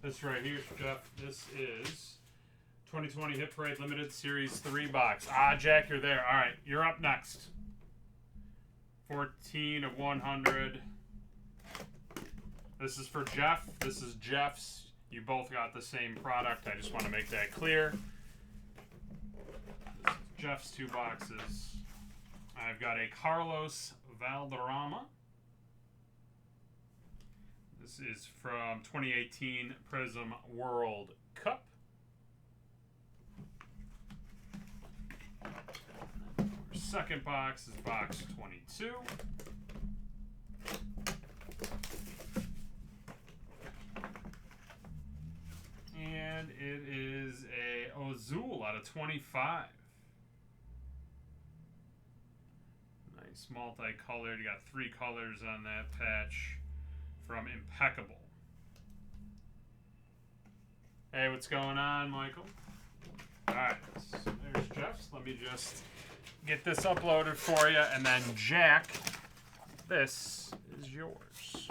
This right here, Jeff, this is 2020 Hit Parade Limited Series 3 box. Ah, Jack, you're there. All right, you're up next. 14 of 100. This is for Jeff. This is Jeff's. You both got the same product. I just want to make that clear. This is Jeff's 2 boxes. I've got a Carlos Valderrama. This is from 2018 Prism World Cup. Our second box is box 22. And it is a Ozul out of 25. Nice multicolored. You got 3 colors on that patch from Impeccable. Hey, what's going on, Michael? Alright, there's Jeff's. Let me just get this uploaded for you. And then, Jack, this is yours.